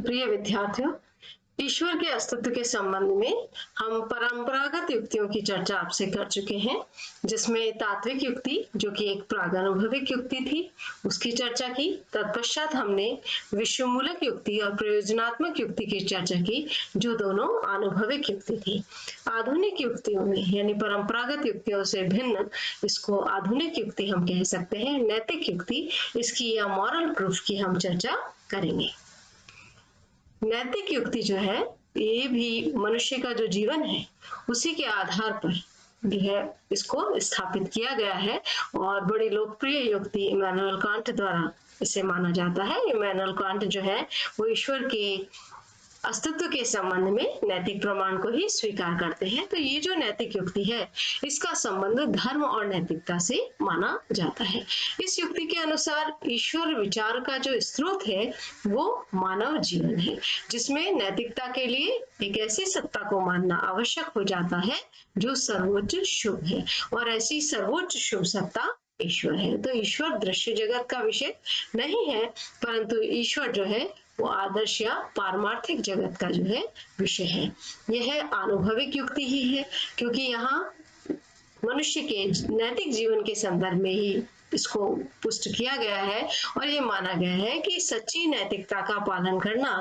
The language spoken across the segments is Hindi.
प्रिय विद्यार्थियों, ईश्वर के अस्तित्व के संबंध में हम परंपरागत युक्तियों की चर्चा आपसे कर चुके हैं, जिसमें तात्विक युक्ति जो कि एक प्रागैनुभविक युक्ति थी उसकी चर्चा की। तत्पश्चात हमने विश्वमूलक युक्ति और प्रयोजनात्मक युक्ति की चर्चा की, जो दोनों अनुभविक युक्ति थी। आधुनिक युक्तियों में यानी परंपरागत युक्तियों से भिन्न इसको आधुनिक युक्ति हम कह सकते हैं। नैतिक युक्ति इसकी या मॉरल प्रूफ की हम चर्चा करेंगे। नैतिक युक्ति जो है ये भी मनुष्य का जो जीवन है उसी के आधार पर जो है इसको स्थापित किया गया है और बड़ी लोकप्रिय युक्ति इमैनुअल कांट द्वारा इसे माना जाता है। इमैनुअल कांट जो है वो ईश्वर के अस्तित्व के संबंध में नैतिक प्रमाण को ही स्वीकार करते हैं। तो ये जो नैतिक युक्ति है इसका संबंध धर्म और नैतिकता से माना जाता है। इस युक्ति के अनुसार ईश्वर विचार का जो स्रोत है वो मानव जीवन है, जिसमें नैतिकता के लिए एक ऐसी सत्ता को मानना आवश्यक हो जाता है जो सर्वोच्च शुभ है, और ऐसी सर्वोच्च शुभ सत्ता ईश्वर है। तो ईश्वर दृश्य जगत का विषय नहीं है, परंतु ईश्वर जो है वो आदर्श या पारमार्थिक जगत का जो है विषय है। यह अनुभविक युक्ति ही है, क्योंकि यहाँ मनुष्य के नैतिक जीवन के संदर्भ में ही इसको पुष्ट किया गया है और ये माना गया है कि सच्ची नैतिकता का पालन करना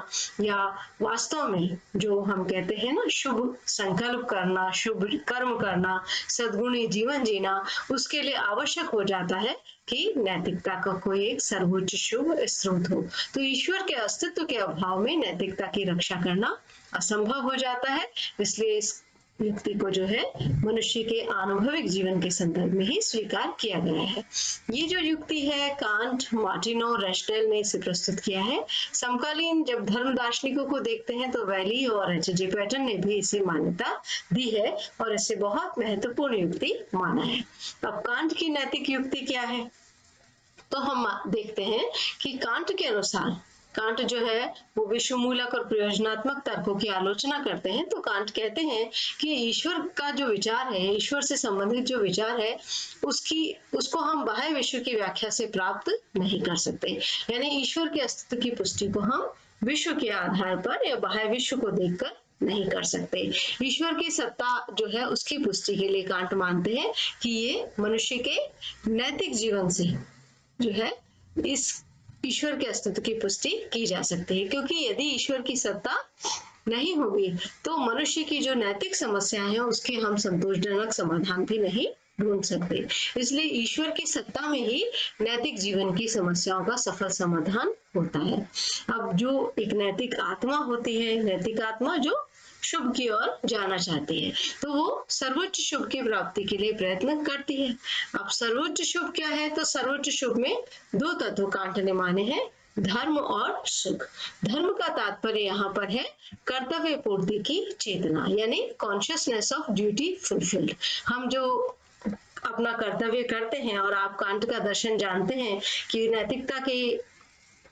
या वास्तव में जो हम कहते हैं ना शुभ संकल्प करना, शुभ कर्म करना, सद्गुणी जीवन जीना, उसके लिए आवश्यक हो जाता है कि नैतिकता का कोई एक सर्वोच्च शुभ स्रोत हो। तो ईश्वर के अस्तित्व के अभाव में नैतिकता की रक्षा करना असंभव हो जाता है। इसलिए इस युक्ति को जो है मनुष्य के अनुभविक जीवन के संदर्भ में ही स्वीकार किया गया है। ये जो युक्ति है कांट, मार्टिनो, रेस्टेल ने इसे प्रस्तुत किया है। समकालीन जब धर्म दार्शनिकों को देखते हैं तो वैली और एच.जे. पैटन ने भी इसे मान्यता दी है और इसे बहुत महत्वपूर्ण युक्ति माना है। अब कांट की नैतिक युक्ति क्या है, तो हम देखते हैं कि कांट के अनुसार कांट जो है वो विश्वमूलक और प्रयोजनात्मक तर्कों की आलोचना करते हैं। तो कांट कहते हैं कि ईश्वर का जो विचार है, ईश्वर से संबंधित जो विचार है उसको हम बाह्य विश्व की व्याख्या से प्राप्त नहीं कर सकते। यानी ईश्वर के अस्तित्व की पुष्टि को हम विश्व के आधार पर या बाह्य विश्व को देखकर नहीं कर सकते। ईश्वर की सत्ता जो है उसकी पुष्टि के लिए कांट मानते हैं कि ये मनुष्य के नैतिक जीवन से जो है इस ईश्वर के अस्तित्व की पुष्टि की जा सकती है, क्योंकि यदि ईश्वर की सत्ता नहीं होगी तो मनुष्य की जो नैतिक समस्याएं हैं उसके हम संतोषजनक समाधान भी नहीं ढूंढ सकते। इसलिए ईश्वर की सत्ता में ही नैतिक जीवन की समस्याओं का सफल समाधान होता है। अब जो एक नैतिक आत्मा होती है, नैतिक आत्मा जो शुभ की ओर जाना चाहती है, तो वो सर्वोच्च शुभ की प्राप्ति के लिए प्रयत्न करती है। अब सर्वोच्च शुभ क्या है, तो सर्वोच्च शुभ में दो तत्व कांट ने माने हैं, धर्म और सुख। धर्म का तात्पर्य यहाँ पर है कर्तव्य पूर्ति की चेतना, यानी कॉन्शियसनेस ऑफ ड्यूटी फुलफिल्ड। हम जो अपना कर्तव्य करते हैं, और आप कांट का दर्शन जानते हैं कि नैतिकता की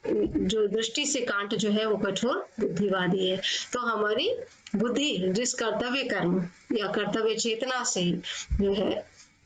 जो दृष्टि से कांट जो है वो कठोर बुद्धिवादी है। तो हमारी बुद्धि जिस कर्तव्य कर्म या कर्तव्य चेतना से जो है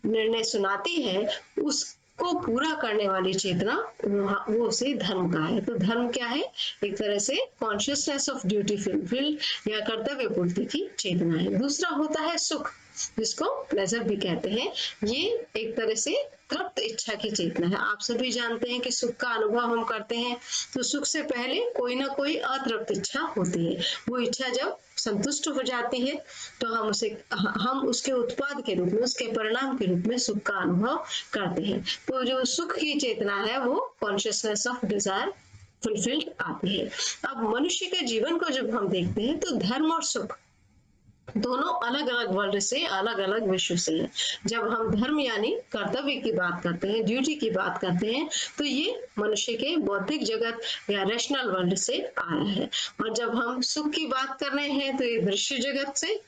निर्णय सुनाती है उसको पूरा करने वाली चेतना वो उसे धर्म का है। तो धर्म क्या है, एक तरह से कॉन्शियसनेस ऑफ ड्यूटी फुलफिल्ड या कर्तव्य पूर्ति की चेतना है। दूसरा होता है सुख, जिसको प्लेजर भी कहते हैं। ये एक तरह से तृप्त इच्छा की चेतना है। आप सभी जानते हैं कि सुख का अनुभव हम करते हैं तो सुख से पहले कोई ना कोई अतृप्त इच्छा होती है। वो इच्छा जब संतुष्ट हो जाती है तो हम उसके उत्पाद के रूप में, उसके परिणाम के रूप में सुख का अनुभव करते हैं। तो जो सुख की चेतना है वो कॉन्शियसनेस ऑफ डिजायर फुलफिल्ड आती है। अब मनुष्य के जीवन को जब हम देखते हैं तो धर्म और सुख दोनों अलग अलग वर्ल्ड से, अलग अलग विश्व से है। जब हम धर्म यानी कर्तव्य की बात करते हैं, ड्यूटी की बात करते हैं, तो ये मनुष्य के बौद्धिक जगत या रैशनल वर्ल्ड से आ रहा है। और जब हम सुख की बात कर रहे हैं तो ये दृश्य जगत से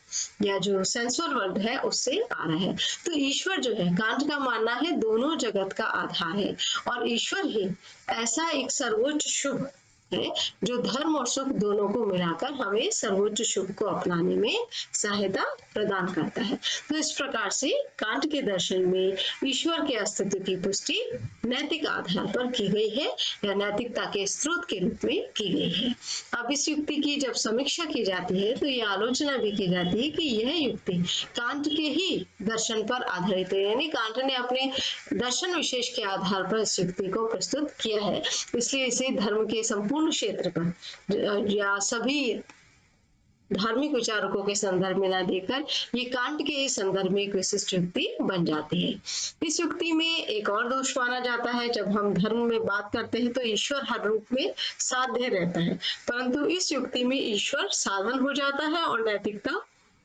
या जो सेंसुअल वर्ल्ड है उससे आ रहा है। तो ईश्वर जो है, कांट का मानना है, दोनों जगत का आधार है और ईश्वर ही ऐसा एक सर्वोच्च शुभ है जो धर्म और सुख दोनों को मिलाकर हमें सर्वोच्च शुभ को अपनाने में सहायता प्रदान करता है। तो इस प्रकार से कांट के दर्शन में ईश्वर के अस्तित्व की पुष्टि नैतिक आधार पर की गई है या नैतिकता के स्रोत के रूप में की गई है। अब इस युक्ति की जब समीक्षा की जाती है तो यह आलोचना भी की जाती है कि यह युक्ति कांट के ही दर्शन पर आधारित है, यानी कांट ने अपने दर्शन विशेष के आधार पर इस युक्ति को प्रस्तुत किया है, इसलिए इसे धर्म के संपूर्ण क्षेत्र पर या सभी धार्मिक विचारकों के संदर्भ में न देकर ये कांट के संदर्भ में एक विशिष्ट युक्ति बन जाती है। इस युक्ति में एक और दोष माना जाता है, जब हम धर्म में बात करते हैं तो ईश्वर हर रूप में साध्य रहता है, परंतु इस युक्ति में ईश्वर साधन हो जाता है और नैतिकता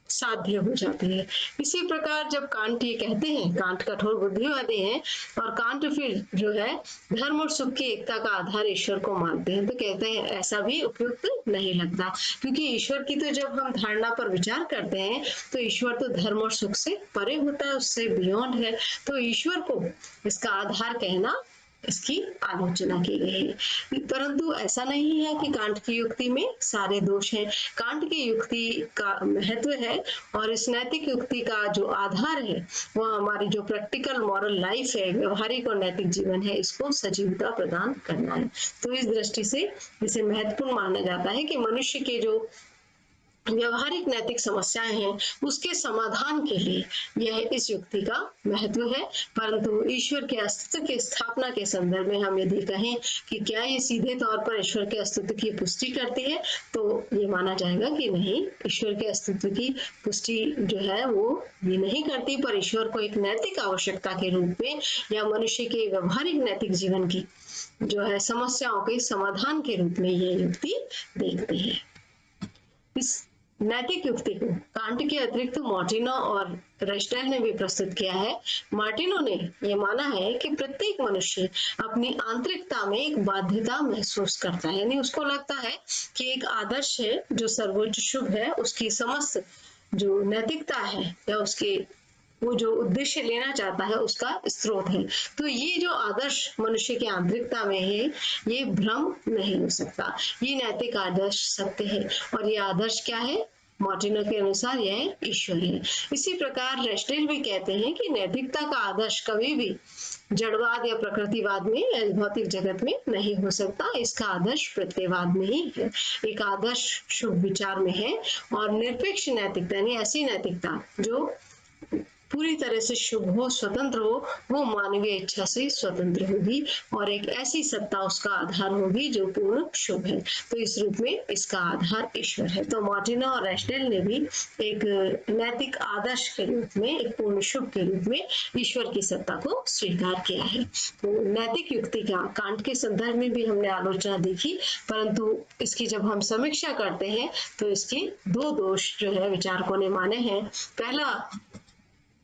साध्य हो जाती है। इसी प्रकार जब कांट ये कहते हैं, कांट कठोर बुद्धिवादी हैं और कांट फिर जो है धर्म और सुख की एकता का आधार ईश्वर को मानते हैं, तो कहते हैं ऐसा भी उपयुक्त नहीं लगता, क्योंकि ईश्वर की तो जब हम धारणा पर विचार करते हैं तो ईश्वर तो धर्म और सुख से परे होता है, उससे बियॉन्ड है, तो ईश्वर को इसका आधार कहना इसकी आलोचना की गई है। परंतु ऐसा नहीं है कि कांट की युक्ति में सारे दोष हैं। कांट की युक्ति का महत्व है और इस नैतिक युक्ति का जो आधार है वह हमारी जो प्रैक्टिकल मॉरल लाइफ है, व्यवहारिक और नैतिक जीवन है, इसको सजीवता प्रदान करना है। तो इस दृष्टि से इसे महत्वपूर्ण माना जाता है कि मनुष्य के जो व्यवहारिक नैतिक समस्याएं हैं उसके समाधान के लिए यह इस युक्ति का महत्व है। परंतु ईश्वर के अस्तित्व की स्थापना के संदर्भ में हम यदि कहें कि क्या ये सीधे तौर पर ईश्वर के अस्तित्व की पुष्टि करती है, तो ये माना जाएगा कि नहीं, ईश्वर के अस्तित्व की पुष्टि जो है वो ये नहीं करती, पर ईश्वर को एक नैतिक आवश्यकता के रूप में या मनुष्य के व्यवहारिक नैतिक जीवन की जो है समस्याओं के समाधान के रूप में यह युक्ति देखती है। इस नैतिक युक्ति को कांट के अतिरिक्त मार्टिनो और रस्टेल ने भी प्रस्तुत किया है। मार्टिनो ने यह माना है कि प्रत्येक मनुष्य अपनी आंतरिकता में एक बाध्यता महसूस करता है, यानी उसको लगता है कि एक आदर्श है जो सर्वोच्च शुभ है, उसकी समस्त जो नैतिकता है या उसके वो जो उद्देश्य लेना चाहता है उसका स्रोत है। तो ये जो आदर्श मनुष्य की आंतरिकता में है ये भ्रम नहीं हो सकता, ये नैतिक आदर्श सत्य है और ये आदर्श क्या है, मार्टिनो के अनुसार यह ईश्वर है। इसी प्रकार रेस्टेल भी कहते हैं कि नैतिकता का आदर्श कभी भी जड़वाद या प्रकृतिवाद में या भौतिक जगत में नहीं हो सकता, इसका आदर्श प्रत्ययवाद में ही है। एक आदर्श शुभ विचार में है और निरपेक्ष नैतिकता यानी ऐसी नैतिकता जो पूरी तरह से शुभ हो, स्वतंत्र हो, वो मानवीय इच्छा से स्वतंत्र होगी और एक ऐसी सत्ता उसका आधार होगी जो पूर्ण शुभ है। तो इस रूप में इसका आधार ईश्वर है। तो मार्टिनो और रस्टेल ने भी एक नैतिक आदर्श के रूप में, एक पूर्ण शुभ के रूप में ईश्वर की सत्ता को स्वीकार किया है। तो नैतिक युक्ति का कांट के संदर्भ में भी हमने आलोचना देखी, परंतु इसकी जब हम समीक्षा करते हैं तो इसके दो दोष जो है विचारकों ने माने हैं। पहला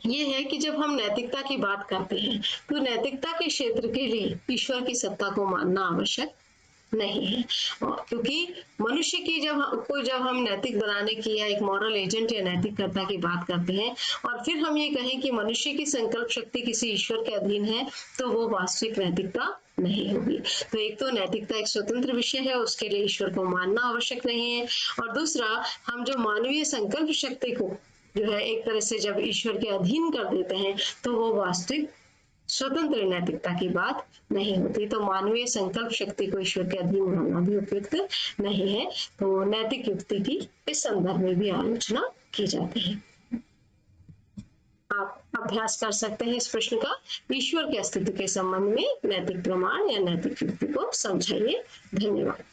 ये है कि जब हम नैतिकता की बात करते हैं तो नैतिकता के क्षेत्र के लिए ईश्वर की सत्ता को मानना आवश्यक नहीं है, क्योंकि मनुष्य की जब हम नैतिक बनाने की या एक मॉरल एजेंट या नैतिकता की बात करते हैं और फिर हम ये कहें कि मनुष्य की संकल्प शक्ति किसी ईश्वर के अधीन है, तो वो वास्तविक नैतिकता नहीं होगी। तो एक तो नैतिकता एक स्वतंत्र विषय है, उसके लिए ईश्वर को मानना आवश्यक नहीं है, और दूसरा हम जो मानवीय संकल्प शक्ति को जो है एक तरह से जब ईश्वर के अधीन कर देते हैं तो वो वास्तविक स्वतंत्र नैतिकता की बात नहीं होती। तो मानवीय संकल्प शक्ति को ईश्वर के अधीन होना भी उपयुक्त नहीं है। तो नैतिक युक्ति की इस संदर्भ में भी आलोचना की जाती है। आप अभ्यास कर सकते हैं इस प्रश्न का, ईश्वर के अस्तित्व के संबंध में नैतिक प्रमाण या नैतिक युक्ति को समझाइए। धन्यवाद।